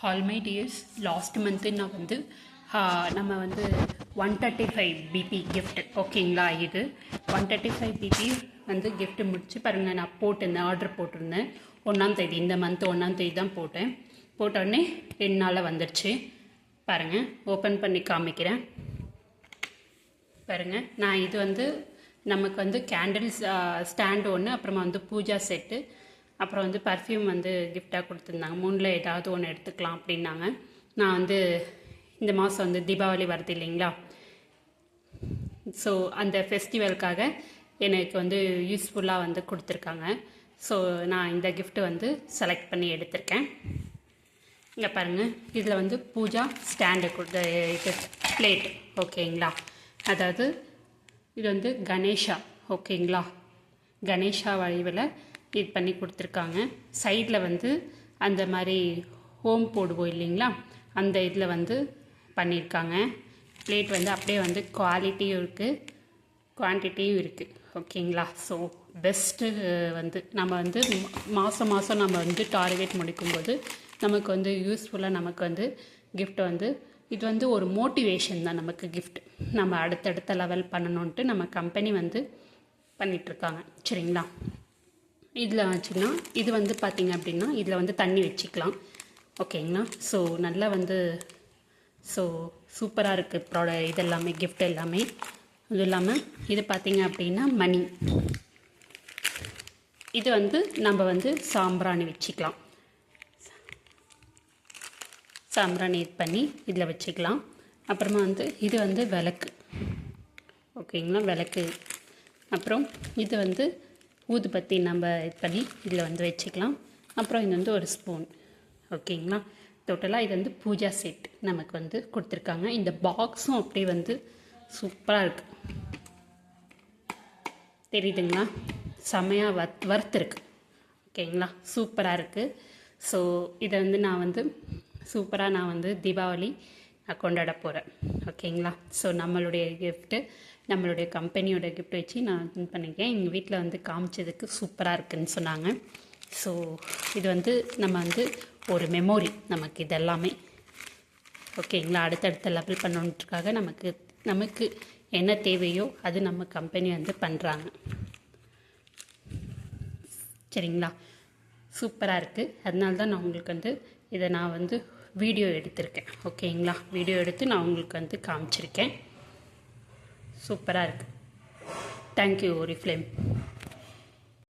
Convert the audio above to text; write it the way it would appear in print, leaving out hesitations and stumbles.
All my dears, last month நான் வந்து நம்ம வந்து 135 பிபி கிஃப்ட் ஓகேங்களா. இது 135 பிபி வந்து கிஃப்ட் முடிச்சு பாருங்கள். நான் போட்டிருந்தேன், ஆர்டர் போட்டிருந்தேன் 1ஆம் தேதி, இந்த மந்த் 1ஆம் தேதி தான் போட்டேன். போட்ட உடனே 2 நாளில் வந்துடுச்சு. பாருங்கள், ஓப்பன் பண்ணி காமிக்கிறேன் பாருங்கள். நான் இது வந்து நமக்கு வந்து கேண்டில்ஸ் ஸ்டாண்டு ஒன்று, அப்புறமா வந்து பூஜா செட்டு, அப்புறம் வந்து பர்ஃப்யூம் வந்து கிஃப்டாக கொடுத்துருந்தாங்க. 3ல் ஏதாவது ஒன்று எடுத்துக்கலாம் அப்படின்னாங்க. நான் வந்து இந்த மாதம் வந்து தீபாவளி வருது இல்லைங்களா, ஸோ அந்த ஃபெஸ்டிவலுக்காக எனக்கு வந்து யூஸ்ஃபுல்லாக வந்து கொடுத்துருக்காங்க. ஸோ நான் இந்த கிஃப்ட்டு வந்து செலக்ட் பண்ணி எடுத்திருக்கேன். இங்கே பாருங்கள், இதில் வந்து பூஜா ஸ்டாண்டு கொடுத்த இது பிளேட் ஓகேங்களா. அதாவது இது வந்து கணேஷா ஓகேங்களா, கணேஷா வடிவில் இது பண்ணி கொடுத்துருக்காங்க. சைடில் வந்து அந்த மாதிரி ஹோம் போடுவோம் இல்லைங்களா, அந்த இதில் வந்து பண்ணியிருக்காங்க. பிளேட் வந்து அப்படியே வந்து குவாலிட்டியும் இருக்குது, குவான்டிட்டியும் இருக்குது ஓகேங்களா. ஸோ பெஸ்ட்டு வந்து நம்ம வந்து மாதம் நம்ம வந்து டார்கெட் முடிக்கும்போது நமக்கு வந்து யூஸ்ஃபுல்லாக நமக்கு வந்து கிஃப்ட் வந்து இது வந்து ஒரு மோட்டிவேஷன் தான் நமக்கு கிஃப்ட். நம்ம அடுத்தடுத்த லெவல் பண்ணணுன்ட்டு நம்ம கம்பெனி வந்து பண்ணிகிட்ருக்காங்க சரிங்களா. இதில் ஆச்சுன்னா இது வந்து பார்த்திங்க அப்படின்னா இதில் வந்து தண்ணி வச்சுக்கலாம் ஓகேங்களா. ஸோ நல்லா வந்து ஸோ சூப்பராக இருக்குது இதெல்லாமே கிஃப்ட் எல்லாமே. அது இல்லாமல் இது பார்த்திங்க அப்படின்னா மணி, இது வந்து நம்ம வந்து சாம்பிராணி வச்சுக்கலாம், சாம்பிராணி இது பண்ணி இதில் வச்சுக்கலாம். அப்புறமா வந்து இது வந்து விளக்கு ஓகேங்களா, விளக்கு. அப்புறம் இது வந்து ஊதுபத்தி நம்ம இது பண்ணி இதில் வந்து வச்சுக்கலாம். அப்புறம் இது வந்து ஒரு ஸ்பூன் ஓகேங்களா. டோட்டலாக இது வந்து பூஜா செட் நமக்கு வந்து கொடுத்துருக்காங்க. இந்த பாக்ஸும் அப்படியே வந்து சூப்பராக இருக்குது, தெரியுதுங்களா, செம்மையாக வறுத்துருக்கு ஓகேங்களா, சூப்பராக இருக்குது. ஸோ இதை வந்து நான் வந்து சூப்பராக நான் வந்து தீபாவளி கொண்டாட போகிறேன் ஓகேங்களா. ஸோ நம்மளுடைய கிஃப்ட்டு, நம்மளுடைய கம்பெனியோட கிஃப்ட் வச்சு நான் இது பண்ணியிருக்கேன். எங்கள் வீட்டில் வந்து காமிச்சதுக்கு சூப்பராக இருக்குதுன்னு சொன்னாங்க. ஸோ இது வந்து நம்ம வந்து ஒரு மெமோரி நமக்கு இதெல்லாமே ஓகேங்களா. அடுத்தடுத்த லெவல் பண்ணணுன்றதுக்காக நமக்கு என்ன தேவையோ அது நம்ம கம்பெனி வந்து பண்ணுறாங்க சரிங்களா. சூப்பராக இருக்குது. அதனால தான் நான் உங்களுக்கு வந்து இதை நான் வந்து வீடியோ எடுத்திருக்கேன் ஓகேங்களா. வீடியோ எடுத்து நான் உங்களுக்கு வந்து காமிச்சிருக்கேன். சூப்பராக இருக்குது. Thank you Oriflame.